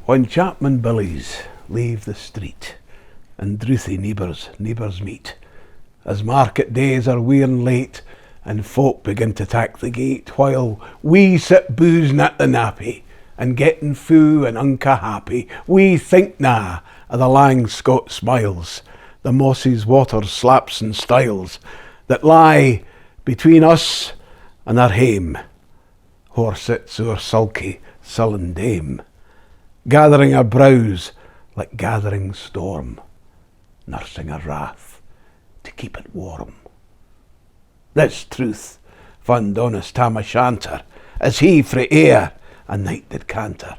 When Chapman Billies leave the street, and drouthy neighbours meet, as market days are wearing late, and folk begin to tack the gate, while we sit boozing at the nappy, and getting fou and unca happy, we think na of the lang Scot smiles, the Mossy's waters slaps and stiles, that lie between us and our hame, whore sits our sulky, sullen dame, gathering her brows like gathering storm, nursing her wrath to keep it warm. This truth fund honest Tam O Shanter, as he frae air a night did canter,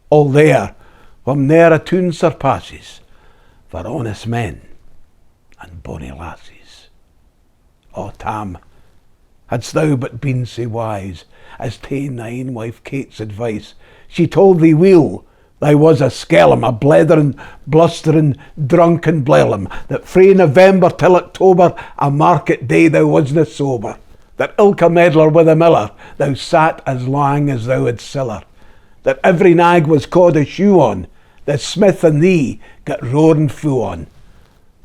all there whom ne'er a tune surpasses, for honest men and bonny lassies. O Tam, hadst thou but been sae wise as ta'en thy ain wife Kate's advice, she told thee weel thou was a skellum, a blethering, blustering, drunken blellum, that frae November till October a market day thou wasna sober, that ilka meddler with a miller thou sat as lang as thou had siller, that every nag was caught a shoe on, the smith and thee got roaring fou on,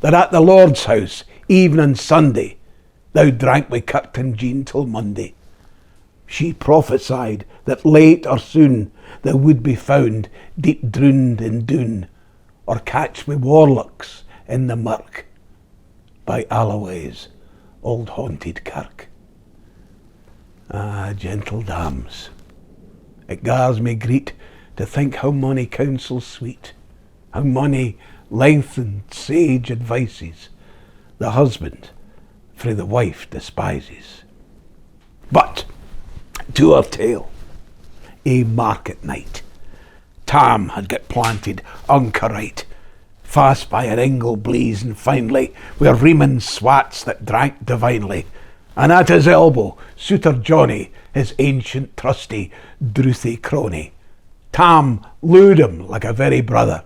that at the Lord's house, even on Sunday, thou drank wi' Curtin Jean till Monday. She prophesied that late or soon thou would be found deep drowned in Doon, or catch wi' warlocks in the murk by Alloway's old haunted kirk. Ah, gentle dams, it gars me greet to think how mony counsels sweet, how mony lengthened sage advices the husband frae the wife despises. But to our tale, a market night, Tam had got planted unca right, fast by an ingle bleezing finely, where reeman swats that drank divinely, and at his elbow Suitor Johnny, his ancient trusty drouthy crony. Tam looed him like a very brother.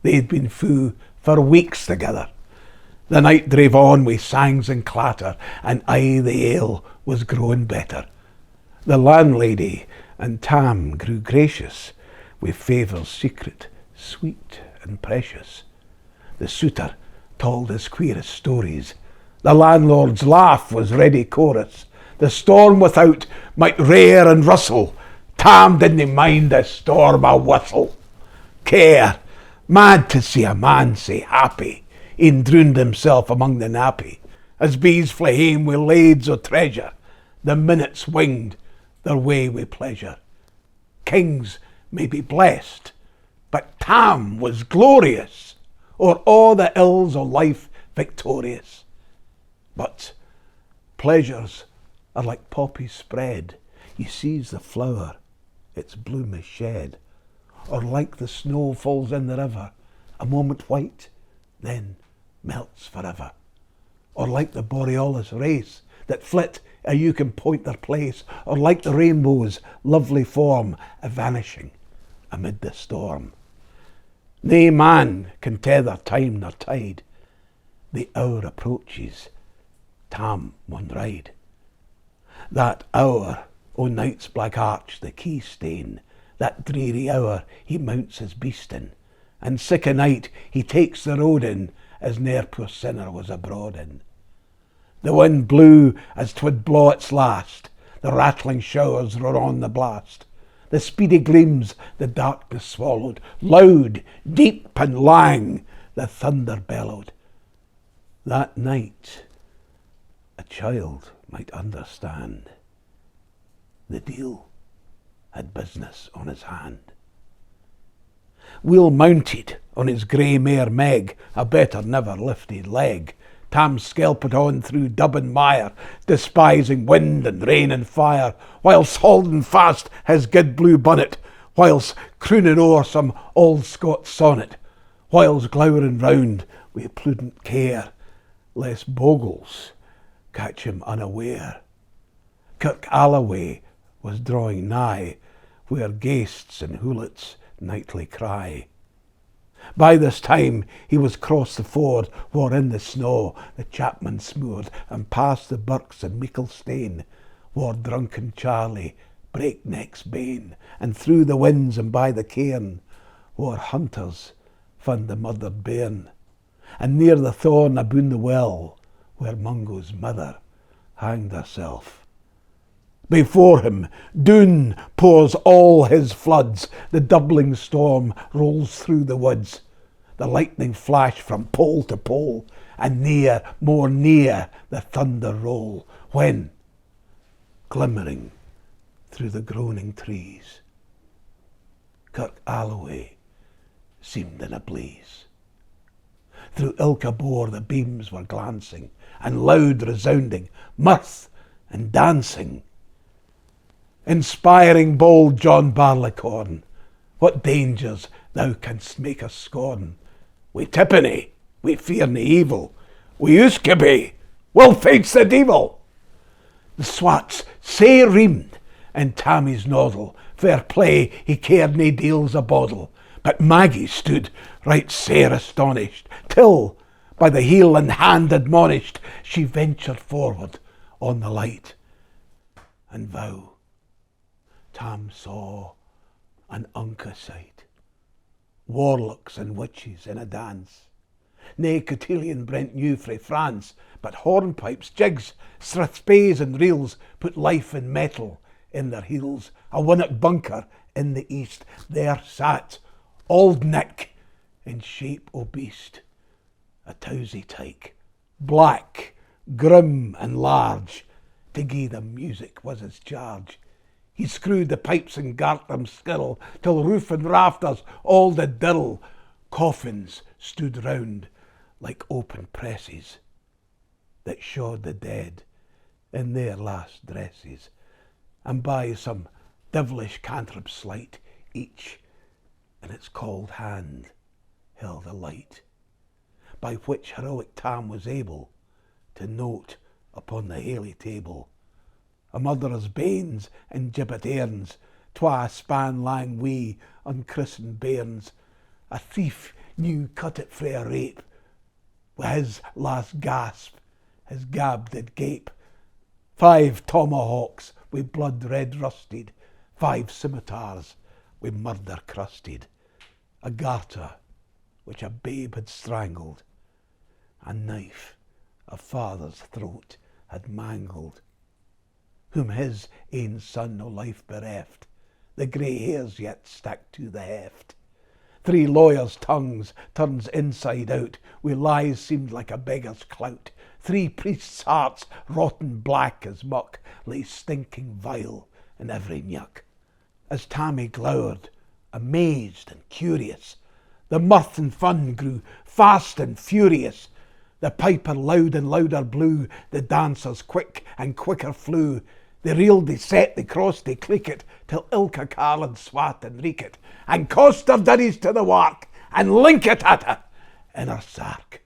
They'd been fou for weeks together. The night drave on wi' sangs and clatter, and aye the ale was growing better. The landlady and Tam grew gracious, wi' favours secret, sweet and precious. The suitor told his queerest stories. The landlord's laugh was ready chorus. The storm without might rair and rustle, Tam didn't mind the storm a whistle. Care, mad to see a man sae happy, e'en drooned himself among the nappy. As bees flee hame wi' lades o' treasure, the minutes winged their way wi' pleasure. Kings may be blessed, but Tam was glorious, o'er all the ills o' life victorious. But pleasures are like poppies spread, ye sees the flower, its bloom is shed, or like the snow falls in the river, a moment white, then melts forever, or like the borealis race that flit ere you can point their place, or like the rainbow's lovely form a vanishing amid the storm. Nae man can tether time nor tide, the hour approaches, Tam maun ride. That hour o' night's black arch the key stane, that dreary hour he mounts his beast in, and sick a night he takes the road in, as ne'er poor sinner was abroad in. The wind blew as 'twould blow its last, the rattling showers roar on the blast, the speedy gleams the darkness swallowed, loud, deep and lang the thunder bellowed. That night a child might understand, the deil had business on his hand. Weel mounted on his grey mare Meg, a better never lifted leg, Tam skelped on through dub and mire, despising wind and rain and fire, whilst holding fast his good blue bonnet, whilst crooning o'er some old Scots sonnet, whilst glowering round wi' prudent care, lest bogles catch him unaware. Kirk Alloway was drawing nigh, where ghaists and hoolits nightly cry. By this time he was crossed the ford, where in the snow the chapman smoored, and past the birks and meikle stane, where drunken Charlie breakneck's bane, and through the winds and by the cairn, where hunters found the murdered bairn, and near the thorn aboon the well, where Mungo's mother hanged herself. Before him, Doon pours all his floods, the doubling storm rolls through the woods, the lightning flash from pole to pole, and near, more near, the thunder roll, when, glimmering through the groaning trees, Kirk Alloway seemed in a blaze. Through ilka bore the beams were glancing, and loud resounding mirth and dancing. Inspiring bold John Barleycorn, what dangers thou canst make us scorn. We tippenny, we fear nae evil, we Usquebae, we'll face the devil. The swats sae reamed in Tammy's noddle, fair play he cared nae deals a boddle, but Maggie stood right sair astonished, till, by the heel and hand admonished, she ventured forward on the light. And vow, Tam saw an unca sight. Warlocks and witches in a dance. Nae cotillion Brent knew frae France, but hornpipes, jigs, strathspeys and reels put life and metal in their heels. A winnock bunker in the east, there sat Auld Nick in shape o' beast, a towsy tyke, black, grim and large, to gie them music was his charge. He screwed the pipes and gart them skill, till roof and rafters all did dirl. Coffins stood round like open presses, that showed the dead in their last dresses, and by some devilish cantrip sleight, each in its cold hand held a light, by which heroic Tam was able to note upon the haly table a murderer's banes and gibbet airns, twa span lang wee unchristened bairns, a thief new cut it frae a rape, wi' his last gasp his gab did gape, 5 tomahawks wi' blood red rusted, 5 scimitars wi' murder crusted, a garter which a babe had strangled, a knife a father's throat had mangled, whom his ain son no life bereft, the grey hairs yet stuck to the heft. 3 lawyers' tongues turns inside out, wi' lies seemed like a beggar's clout. 3 priests' hearts, rotten black as muck, lay stinking vile in every nuck. As Tammy glowered, amazed and curious, the mirth and fun grew fast and furious. The piper loud and louder blew, the dancers quick and quicker flew. They reeled, they set, they crossed, they cleekit, till ilka carlin swat and reekit, and cost their dinnies to the wark, and link it at her in her sark.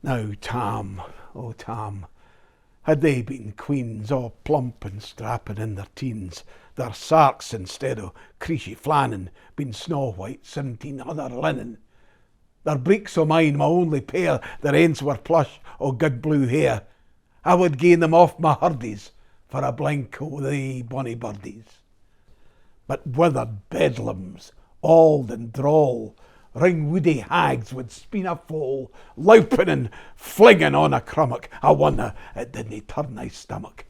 Now Tam, oh Tam, had they been queens, all plump and strapping in their teens, their sarks instead o' creasy flannin been snow white 1700 linen. Their breeks o' mine, my only pair, their ends were plush o' good blue hair. I would gain them off my hurdies for a blink o' the bonny birdies. But withered bedlams, auld and droll, ring-woody hags would speen a foal, louping and flinging on a crummock. I wonder it didn't turn my stomach.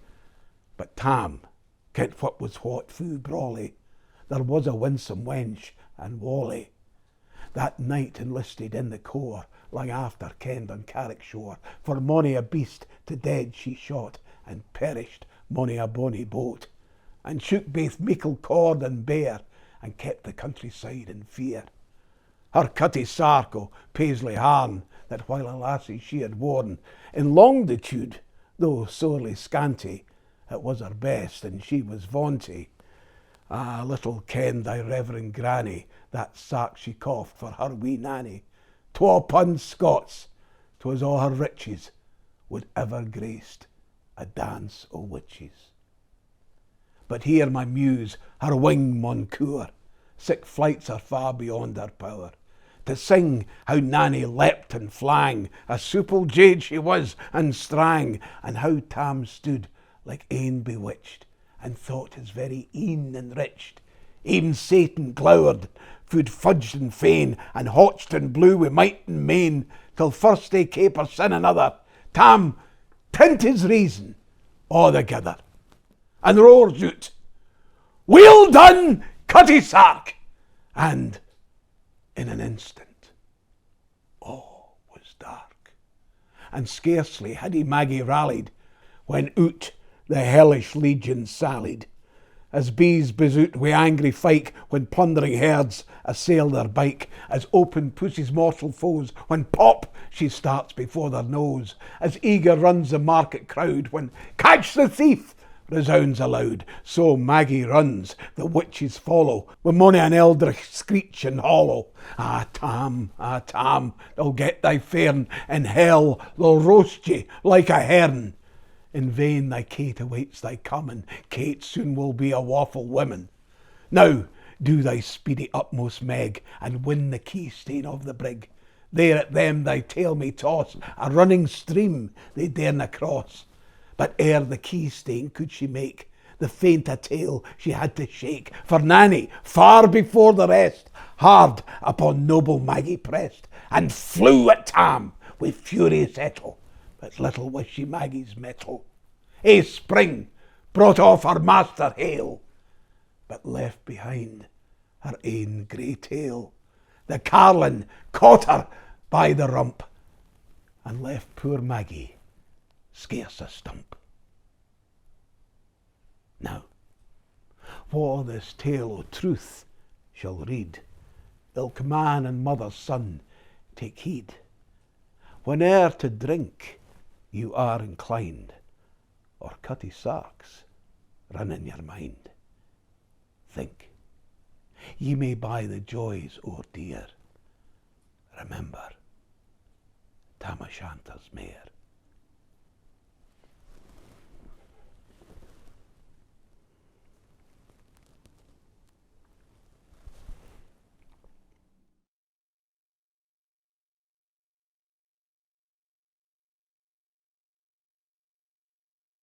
But Tam kent what was what fu brawly. There was a winsome wench and Wally. That night enlisted in the corps, long after kenned on Carrick shore, for mony a beast to dead she shot, and perished mony a bonny boat, and shook baith meikle cord and bear, and kept the countryside in fear. Her cutty sark o' paisley harn, that while a lassie she had worn, in longitude, though sorely scanty, it was her best, and she was vaunty. Ah, little kenned thy reverend granny that sark she coughed for her wee nanny. 'Twa pund Scots, 'twas all her riches, would ever graced a dance o' witches. But here my muse, her wing maun cour, sic flights are far beyond her power, to sing how Nanny leapt and flang, a supple jade she was and strang, and how Tam stood like ane bewitched, and thought his very een enriched. Even Satan glowered, food fudged and fain, and hotched and blew wi' might and main, till first they caper sin another. Tam tint his reason o'thegither, and roars out, "Weel done, Cutty Sark!" And in an instant all was dark, and scarcely had he Maggie rallied, when out the hellish legion sallied, as bees bezoot wi' angry fyke, when plundering herds assail their bike, as open pussy's mortal foes, when pop she starts before their nose, as eager runs the market crowd, when "Catch the thief!" resounds aloud, so Maggie runs, the witches follow, with mony an eldritch screech and hollow. Ah, Tam, they'll get thy fairn in hell, they'll roast ye like a hern. In vain thy Kate awaits thy coming, Kate soon will be a waffle woman. Now do thy speedy utmost, Meg, and win the key stane of the brig. There at them thy tail may toss, a running stream they darena cross. But ere the key stane could she make, the faint a tail she had to shake, for Nanny, far before the rest, hard upon noble Maggie pressed, and flew at Tam with furious ettle. But little was she Maggie's mettle. A spring brought off her master hale, but left behind her ain grey tail. The carlin caught her by the rump, and left poor Maggie scarce a stump. Now, wha this tale o' truth shall read, ilk man and mother's son take heed. Whene'er to drink you are inclined, or Cutty Sarks run in your mind, think, ye may buy the joys o'er dear. Remember, Tam O Shanter's mare.